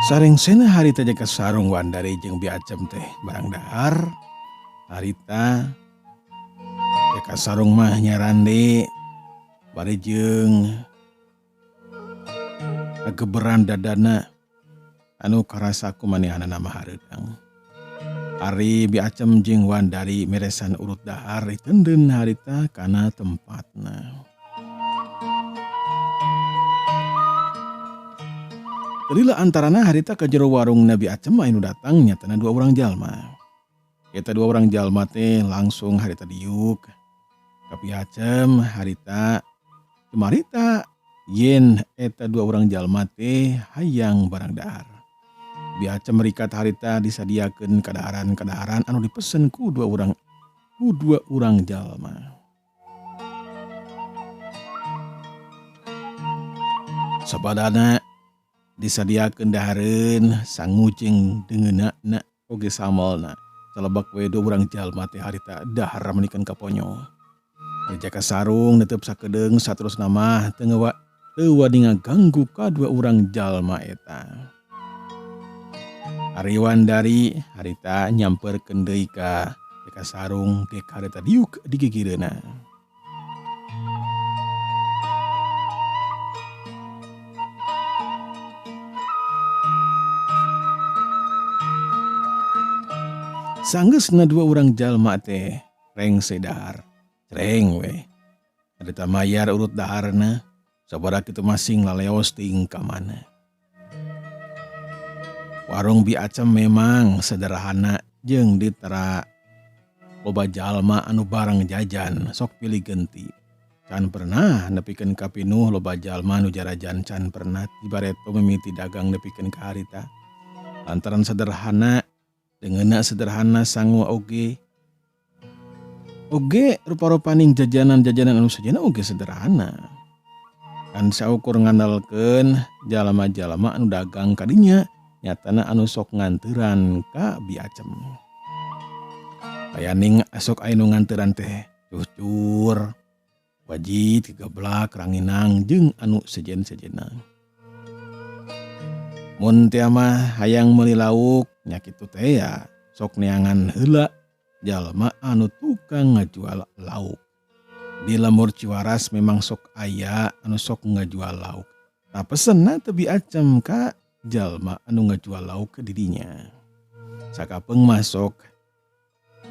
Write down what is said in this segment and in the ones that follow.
Sarengsena harita jaga sarung Wandari jeung Biacem teh barang dahar. Harita jaga sarung mah nyarande bari jeung geberan dadana anu karasa ku manehanana mah hareudang. Ari Biacem jeung Wandari meresan urut dahar diteunden harita kana tempatna. Kelila antarana harita ka jero warung Nabi Acem anu datang nyatana dua orang jalma. Eta dua orang jalma teh langsung harita diuk ka Biacem harita cumarita yen eta dua orang jalma teh hayang barang dahar. Biacem merikat harita disadiakeun kadaharan-kadaharan anu dipesen ku dua orang jalma. Sabadana disadiakeun dahareun sangu jeung deungeunana oge samalna. Calebak we dua urang jalma teh harita dahar menikeun ka ponyo. Ari jaka sarung netep sakedeung saterusna mah teu wani ngaganggu ka dua urang jalma eta. Ari Wandari harita nyamperkeun deui ka jaka sarung ge harita diuk di gigireunna. Sanggeusna dua urang jalma teh rengse dahar. Cereng we. Harita mayar urut daharna sabaraha kitu masing laleos teuing ka mana. Warung Biacem memang sederhana jeung ditara loba jalma anu barang jajan sok pilih genti. Can pernah nepikeun ka pinuh loba jalma anu jarajan can pernah tibareto mimiti dagang nepikeun ka harita. Lantaran sederhana deungeunna sederhana sangu oge rupa-rupaning jajanan-jajanan anu sajana oge sederhana. Kan saukur ngandalkeun jalma-jalma anu dagang kadinya nyatana anu sok nganteuran ka Biacem. Bayaning asok aya nu nganteuran teh cucur, wajit, geblak, ranginang jeung anu sejen-sejenna. Mun teh mah hayang meuli lauk nya kitu teh ya sok neangan heula jalma anu tukang ngajual lauk. Di lemur Ciwaras memang sok aya anu sok ngajual lauk. Nah pesenna teu Biacem ka jalma anu ngajual lauk ke didinya. Sakapeung masuk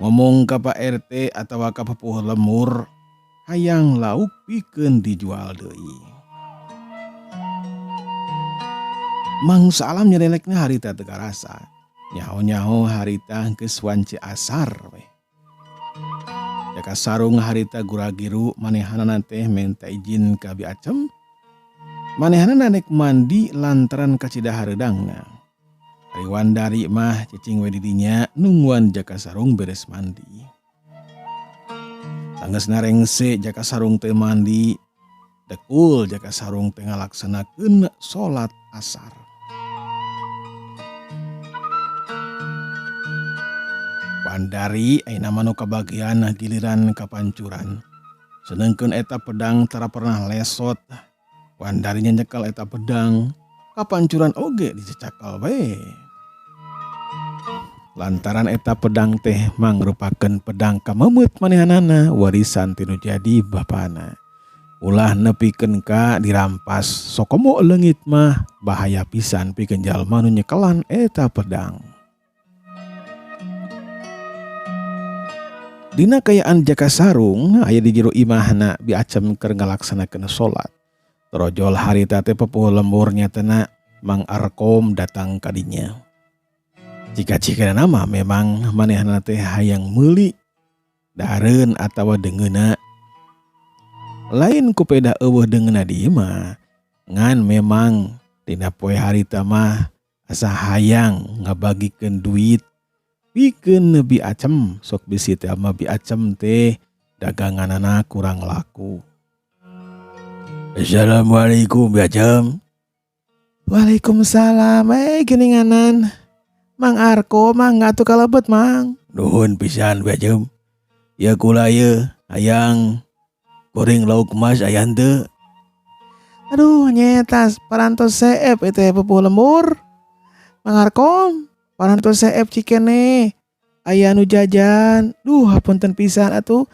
ngomong ka Pak RT atawa ka Pupuh lemur hayang lauk pikeun dijual deui. Mangsa alam nyerelekna harita teu karasa. Nyaho-nyaho harita geus wanci asar we. Jaka sarung harita guragiru manehanana teh minta izin ka Biacem. Manehanana nek mandi lantaran kacida hareudangna. Ari Wandari mah cicing we didinya nungguan jaka sarung beres mandi. Sanggeusna rengse jaka sarung teh mandi, dekul jaka sarung teh ngalaksanakeun salat asar. Wandari ayeuna mah nu kabagian giliran kapancuran. Sedengkeun eta pedang tara pernah lesot. Wandari nyekel eta pedang kapancuran oge dicecakal we. Lantaran eta pedang teh mangrupakeun pedang kamemeut manehanana warisan tinu jadi bapana. Ulah nepikeun ka dirampas sokomo leungit mah bahaya pisan pikeun jalma nu nyekelan eta pedang. Dina kayaan jaka sarung aya di jero imahna Biacem keur ngalaksanakeun salat. Torojol harita teh Pupuh lembur nyatana Mang Arkom datang ka dinya. Jika-jikana mah memang manehanana teh hayang meuli dahareun atawa deungeuna. Lain ku peda eueuh deungeuna di mah ngan memang dina poe harita mah asa hayang ngabagikeun duit pikeun Biacem sok bisi teh mah Biacem teh daganganana kurang laku. Assalamualaikum Biacem. Waalaikumsalam. Geuninganan Mang Arko mah ngatu kalebet Mang. Nuhun pisan Biacem. Ya kula ieu hayang goreng lauk emas aya henteu? Aduh nyetas parantos seep itu Pupuh lembur. Mangarkom, parantos seep cikene. Aya nu jajan. Duh, hapunten pisan atuh.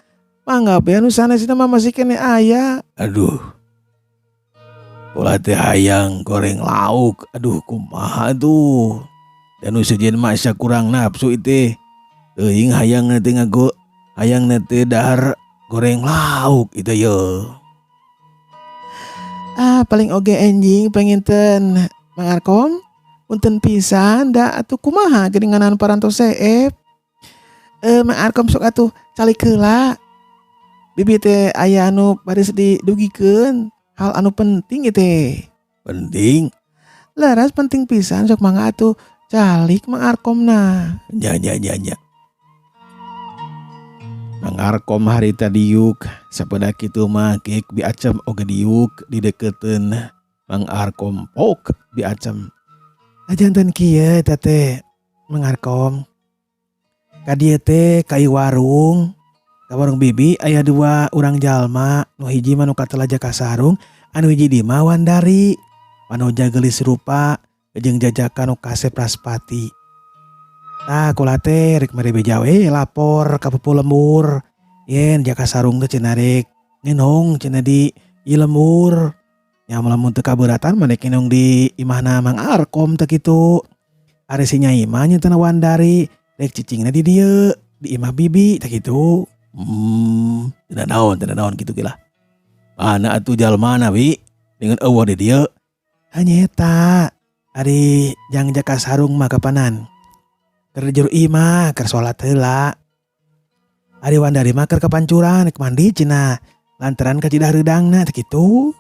Mangga be anu sanes nama masih kene aya. Aduh. Ulah teh hayang goreng lauk. Aduh, kumaha tuh. Dan nu sejen masa kurang nafsu itu. Teuing hayang nanti ngago. Hayang nanti dahar goreng lauk itu yo. Paling oge enjing penginten Mangarkom. Punten pisan da atuh kumaha geuninganan parantos seep. Mangarkom sok atuh calik heula. Bibi teh aya anu baris didugikeun hal anu penting teh. Penting? Laras penting pisan sok mangga atuh calik Mangarkomna. Nya. Mangarkom harita diuk sapada kitu mah geuk biacem oge diuk di deketeun Mangarkom pok biacem. Ajanten kieu eta teh Mangarkom. Ka dieu teh ka warung. Ka warung bibi aya 2 urang jalma, nu hiji mah nu katelaja ka sarung, anu hiji di mah Wandari. Panoja geulis rupa jeung jajakan nu kasep Raspati. Tah kula teh rek mere beja we lapor ka Pupu Lembur. Yen jaka sarung teh cenah rek ngenong cenah di ieu lembur. Nya lamun teu kabeuratan mah rek ngenong di imahna Mangarkom teh kitu. Ari si Nyai mah nyeunteuna Wandari rek cicingna di dieu di imah bibi teh kitu. Tidak naon gitu gila. Mana atuh jalmana wi dengan eueuh di dieu. Hanya eta ari jang jaka sarung mah kapanan. Keur jero imah keur salat heula. Ari Wandari mah keur kapancuran rek mandi cenah. Lantaran kacidah reudangna teh kitu.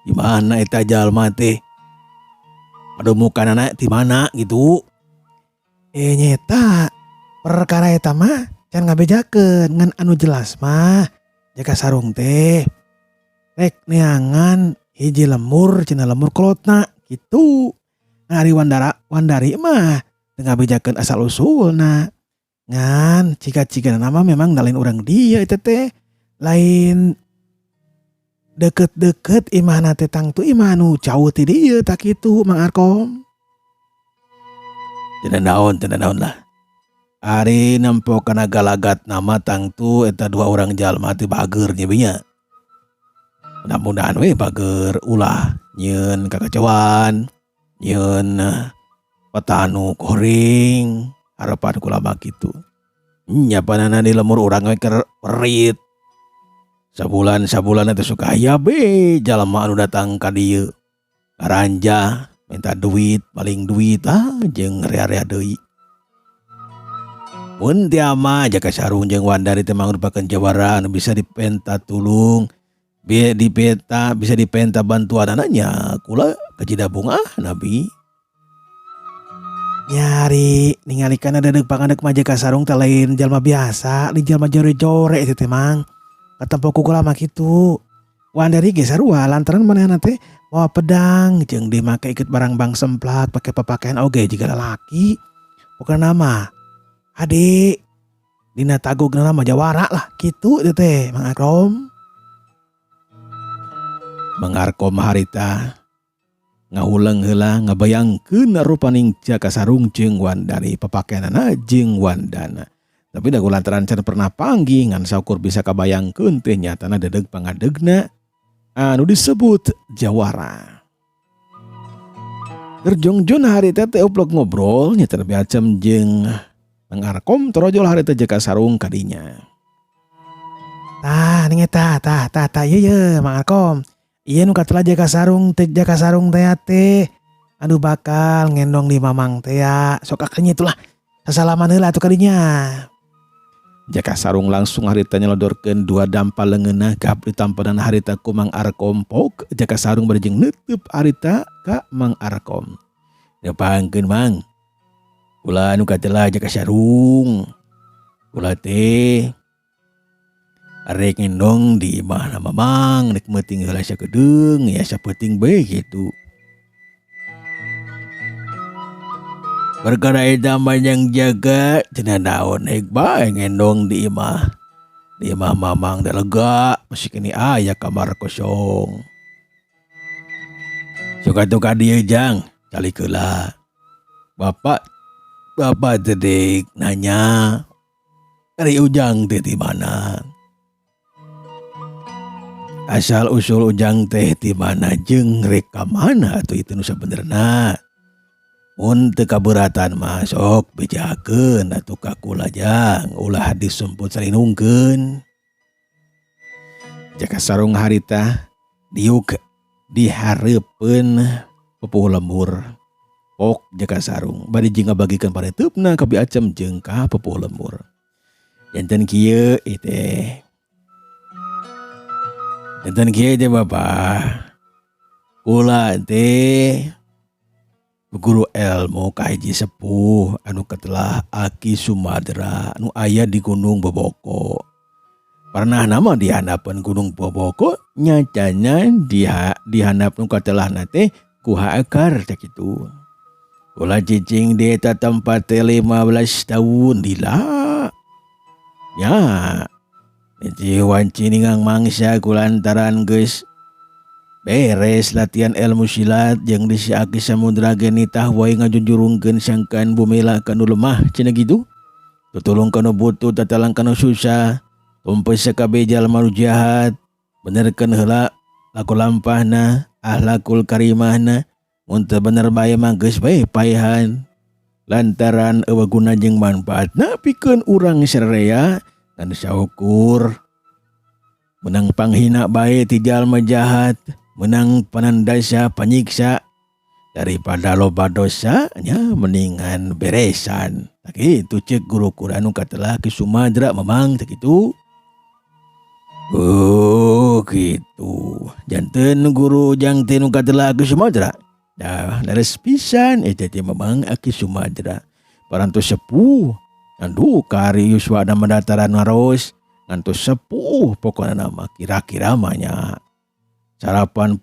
Di mana eta jalma teh? Padomukanana di mana gitu? Nyeta perkara eta mah can ngabejakeun ngan anu jelas mah jaka sarung teh rek neangan hiji lemur cenah lemur kolotna gitu. Ari Wandari mah teu ngabejakeun asal usulna ngan cika-cikana nama memang lain urang dia eta teh lain deket-deket imahna teh tangtu imah nu jauh ti dieu tak kitu Mangarkom. Tidak naon lah. Ari nempokana galagat nama tangtu eta 2 orang jalma teh bager nya nya. Mudah-mudahan we bager ulah nyeun kakacauan, nyeun petanu koring, harapan kula mah kitu. Nya panana di lemur urang we keur perit. Sabulan teh suka aya be jalma anu datang ka dieu. Garanja minta duit, paling duit jeung rea-rea deui. Mun tia mah jaka sarung jeung Wandari teh merupakan jawara anu bisa dipenta tulung, bisa dipenta bantuan anaknya kula kajidabung nabi. Nyari ningalikeun dadeg pangandeg mah jaka sarung teh lain jalma biasa, lain jalma jore-jore eta teh mang. Katempo kula mah kitu. Wandari ge sarua lantaran manehna teh mawa pedang jeung dia make ikut barang bang semplak pake papakaian oge jiga lalaki. Pokona mah adik dina tagogna mah jawara lah kitu teh Mangarkom. Mangarkom harita ngahuleng heula ngabayangkeun rupaning jaka sarung jeung Wandari papakaianana jeung Wandana. Tapi da lantaran can pernah panggih ngan saukur bisa kabayangkeun teh nyatana dedeg pangadegna anu disebut jawara. Terjongjon harita teh oplok ngobrol nya terbiacem jeung Mangarkom torojol harita jaka sarung kadinya. Tah ning eta tah ieu Mangarkom. Ieu nu katela jaka sarung teh anu bakal ngendong di mamang teh sok akanya itulah sasalaman heula atuh kadinya. Jaka sarung langsung harita nyelodorkeun 2 dampal leungeunna ka ditampadan harita ku Mangarkom pok. Jaka sarung barejeng neuteub harita ka Mangarkom. Dapangkeun Mang. Kula anu katela jaka sarung. Kula teh arek ngendong di imahna mamang rek meuting heula sakedeung ya sapeuting bae kitu. Perkara eta yang jaga cenah naon hek bae ngendong di imah mamang da lega masih kini aya kamar kosong. Sok atuh ka dieu jang calik heula. Bapak teh nanya, "Ari Ujang teh di mana? Asal usul Ujang teh di mana jeung rek ka mana atuh itu nu sabenerna? Mun teu kaberatan mah sok bejakeun atuh ka kula Jang, ulah disumput sarinungkeun." Jaka sarung harita diuk dihareupeun pupuh lembur. Pok jaka sarung bari jing ngabagikeun paretepna ka Biacem jeung ka pupuh lembur. Janten kieu teh. Janten kieu teh Bapak. Kula teh guru ilmu ka hiji sepuh anu katelah Aki Sumadra anu aya di Gunung Boboko. Pernah nama dihandapkeun Gunung Boboko nyatana dihandap nu katelahna teh ku Hakar teh kitu. Kula cicing di eta tempat teh 15 tahun lila. Ya, hiji wanci ningang mangsa kulantaran geus beres latihan ilmu silat jeung di si Aki Samudra geni tah wae ngajunjurungkeun sangkan bumila kanu lemah cenah gitu. Tutulung kanu butuh tatalang kanu susah. Tumpes sakabeh jalma nu jahat. Benerkeun heula laku lampahna, akhlakul karimahna. Mun teu bener bae mah geus bae paehan. Lantaran eueuh guna jeung manfaatna pikeun urang sarerea dan saukur. Menang panghina bae ti jalma jahat, menang panandasa panyiksa daripada loba dosa nya mendingan beresan. Tak kitu ceuk guru Quran nu katelah Ki Sumadra memang tak kitu. Oh gitu. Janten guru Ujang teh nu katelah Ki Sumadra. Dah leres pisan eta teh memang Aki Sumadra. Parantos sepuh. Andu kari yuswa nama dataran maros. Ngantos sepuh pokokna nama kira-kira mahnya 85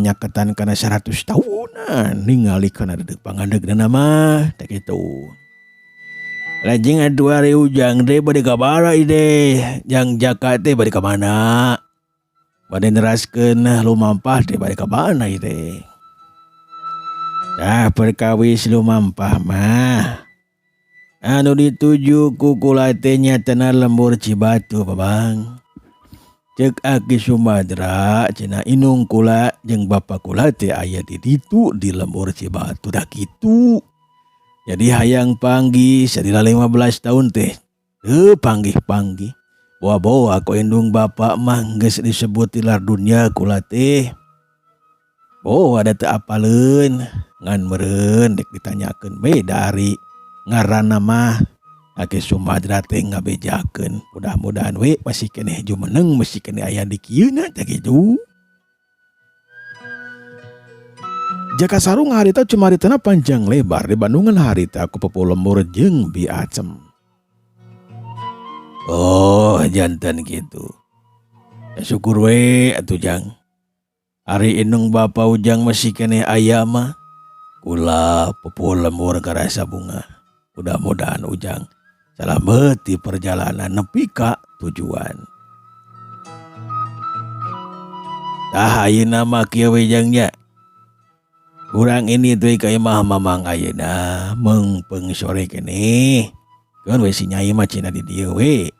nyaketan kana 100 tahunan ningali kana dedeg pangadegna nama tak kitu. Lajeng adu Ari Ujang teh bade ka bara ide. Jang Jaka teh bade ka mana? Bade neraskeun lumampah teh bade ka mana ide. Dah perkawis lumampah mah anu dituju ku kula teh nyatana lembur Cibatu Babang. Ceuk Aki Sumadra cenah inung kula jeung bapa kula teh aya di ditu di lembur Cibatu dah kitu. Jadi hayang panggih sadina 15 tahun teh teu panggih-panggih. Bawa-bawa ku indung bapa mah geus disebut tilar dunia kula teh. Oh ada teu apaleun ngan meureun dek ditanyakeun bae dari ngaranna mah Aki Sumadra teh ngabejakeun. Mudah-mudahan we masih keneh jumeneng masih keneh aya di kieuna teh kitu. Jaka sarung harita cumaritana panjang lebar di Bandungan harita ku pupuh lembur jeung Biacem. Oh janten gitu. Ya syukur we atuh Jang. Ari indung bapa Ujang masih keneh aya mah kula pupuh lembur karasa bunga. Mudah-mudahan Ujang salamet di perjalanan nepi ka tujuan. Tah ayeuna mah kieu we Jang nya. Urang ini teh ka imah mamang ayeuna meungpeung sore keneh. Keun we si Nyai mah cenah di dieu we.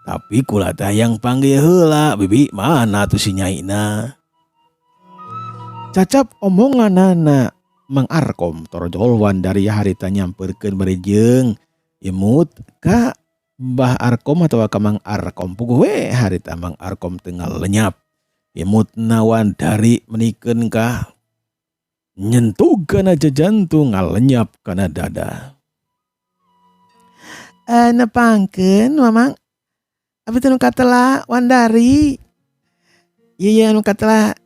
Tapi kula teh yang panggil heula, bibi mana tuh si Nyai na? Cacap omonganana Mang Arkom torojol Wandari harita nyamperkeun bari jeung imut ka Mbah Arkom atau ka Mang Arkom puguh we harita Mang Arkom tengah lenyap. Imutna Wandari menikeun ka nyentuh kana jantung ngalenyap kana dada. Nepangkeun Mamang. Abi teh nu katelah Wandari. Ieu anu katelah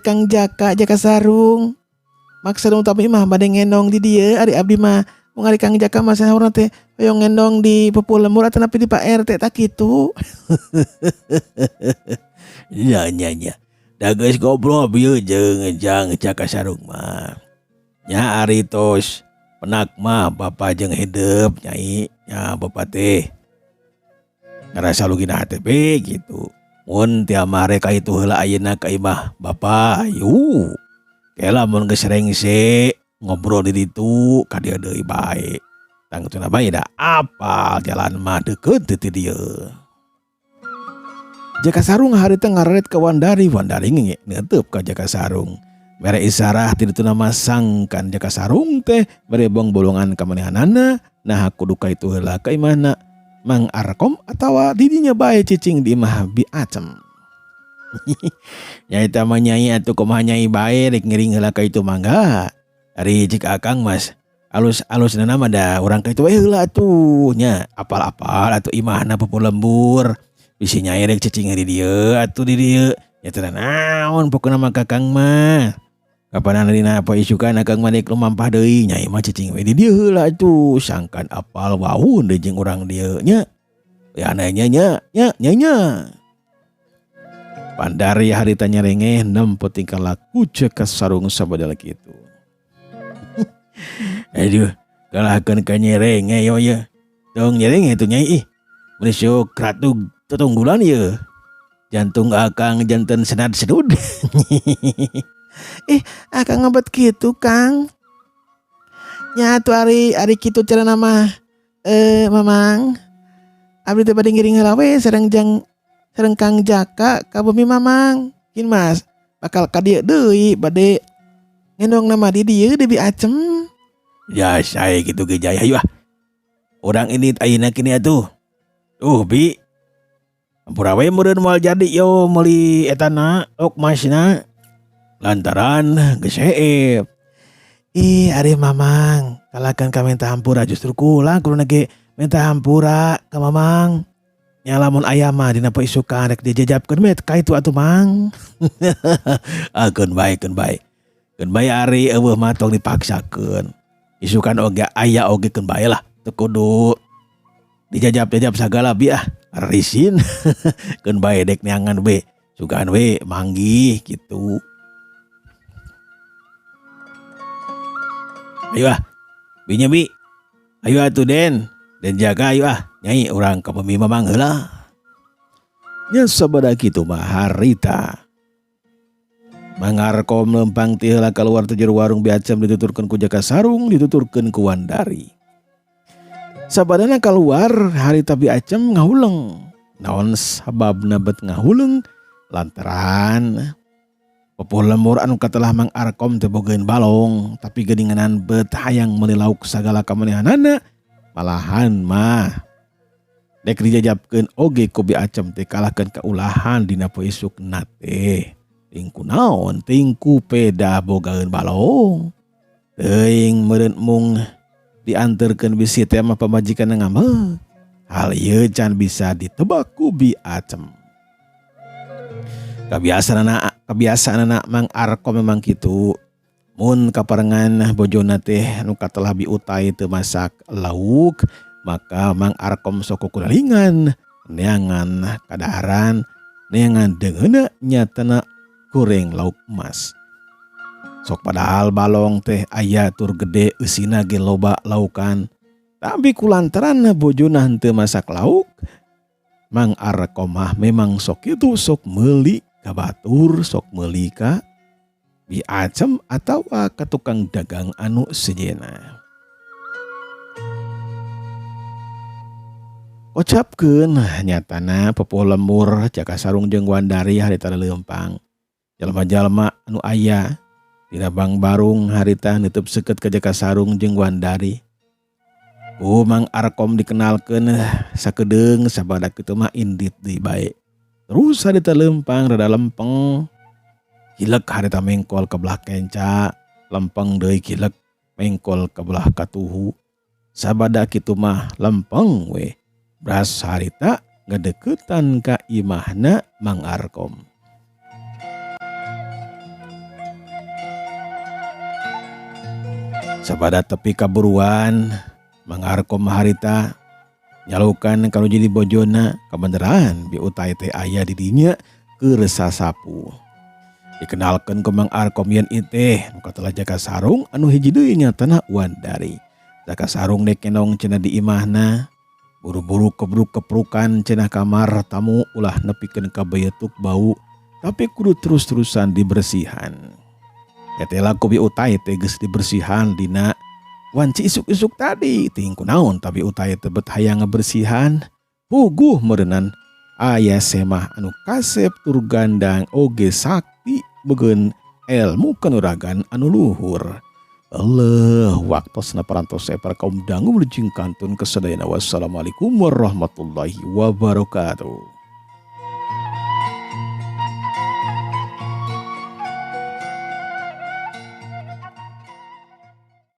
Kang Jaka Sarung. Maksud utama mah bade ngendong di dieu ari abdi mah mun ari Kang Jaka mah saurna teh hoyong ngendong di pupuh lembur atawa di Pak RT tak kitu. Nya. Da geus goblok bieu jeung Jang Jaka Sarung mah. Nya ari tos penak mah bapa jeung hidup Nyai nya bapa teh. Ngarasa lugina HTP gitu. Mun tia mare ka itu heula ayeuna ka imah bapa ayu. Kela mun geus rengse ngobrol di ditu ka dieu deui bae. Tangtuna bae da apal jalan mah deukeut teu ti dieu. Jaka Sarung harita ngararet ka Wandari ngenge neuteup ka Jaka Sarung. Mere isarah ti ditu nama sangkan Jaka Sarung teh mere bong bolongan ka manehanana nah kudu ka itu heula ka imahna Mang Arkom atawa didinya bae cicing di imah Bi Acem. Nyai mah nyai atuh kumaha nyai bae rek ngiring heula ka itu mangga. Ari cik akang mas alus nama da urang ka itu heula atuh nya apal-apal atuh imahna pupuh lembur. Bisi nyai rek cicing di dieu atuh di dieu. Ya teh naon pokona mah kakang mah. Kapan dina apa isukan akang mah rek lumampah deui nyai mah cicing we di dieu heula atuh sangkan apal waun deui jeung urang dieu nya. Ya nanya nya. Pandari harita nyerengeh nempo tingkah laku Jaka Sarung sabada kitu. Aduh, kalahkeun ka nyerengeh yo ya. Dong nyerengeh tuh nyai ih. Menisuk ratu tetunggulan ya. Jantung akang janten senad sedud. Akang ngabet gitu Kang. Nya atuh ari kitu cara nama Mamang. Abdi teh bade ngiring heula we sareng Kang Jaka ka bumi Mamang. Kin Mas, bakal ka dieu deui bade ngendong nama di dieu di Bi Acem. Ya saya gitu ge jaya yeuh. Urang ini ayeuna kini atuh. Bi ampura we meureun moal jadi yo meuli etana okmasna lantaran geus heep. Ari Mamang, kalakan ka minta hampura justru kula kuluna ge minta hampura ka Mamang. Nya lamun aya mah dina poisukan rek dijajabkeun we ka itu atuh Mang. Keun bae. Keun bae ari eueuh mah tong dipaksakeun. Isukan oge aya oge keun bae lah. Teu kudu dijajab sagala Bi risin. Keun bae dek neangan we. Sugaan we manggih gitu. Ayo Binya Bi. Ayo atuh Den jaga ayo nyai urang ka bumi Mamang heula. Nya sabada kitu mah harita Mang Arkom lempang ti heula kaluar teh jero warung Bi Acem dituturkeun ku Jaka Sarung dituturkeun ku Wandari. Sabadana kaluar harita Bi Acem ngahuleng. Naon sababna bet ngahuleng lantaran pupuh lembur anu katelah Mang Arkom teu bogeun balong tapi geuninganan bet hayang meuli lauk sagala kamanehanana. Malahan mah dek dijajabkeun oge ku Bi Acem teh kalahkeun ka ulahan dina poeisukna teh. Tingku naon? Tingku peda bogaeun balong. Teuing meureun mung dianterkeun bisi teh mah pamajikan ngambek. Hal ieu can bisa ditebak ku Bi Acem. Kebiasaanna Mang Arkom memang kitu. Mun kaparengan bojona teh anu katelah Bi Utai teu masak lauk, maka Mang Arkom sok kuralingan neangan kadaharan, neangan deungeuna nyatana goreng lauk emas. Sok padahal balong teh aya tur gede eusina ge loba laukan, tapi kulantaran bojona henteu masak lauk, Mang Arkom mah memang sok kitu sok meuli ka batur, sok meuli ka Bi Acem atau ka tukang dagang anu sejenna. Ocapkeun nyatana pupuh lembur Jaka Sarung jeung Wandari harita leumpang. Jalma-jalma anu aya dina Bang Barung harita neuteub seukeut ka Jaka Sarung jeung Wandari. Mang Arkom dikenalkeun sakedeung sabada kitu mah indit deui bae. Terus harita leumpang rada lempeng. Hilek harita mengkol ke belah kenca, lempeng deui hilek mengkol ke belah katuhu. Sabada kitu mah lempeng we. Bras harita ngadeuketan ka imahna Mang Arkom. Sabada tepi kaburuan, Mang Arkom harita nyalukan kalau jadi bojona kebeneran Bi Utai teh aya di dinya keur sasapu. Dikenalkeun ku Mang Arkom yen iteh nu katelah Jaka Sarung anu hiji deui nyatana Wandari. Jaka Sarung dek ngendong cenah di imahna, buru-buru kebruk-keprukan cenah kamar tamu ulah nepikeun ka bayetuk bau, tapi kudu terus-terusan dibersihan. Etela ku bi utai teh geus dibersihan dina wanci isuk-isuk tadi ting kunaon tapi utai teh bet hayang ngebersihan puguh meureunnan aya semah anu kasep tur gandang oge sakti beugeun ilmu kanuragan anu luhur. Allah waktosna parantos para kaum dangu melujeng kantun kesadayana. Wassalamualaikum warahmatullahi wabarakatuh.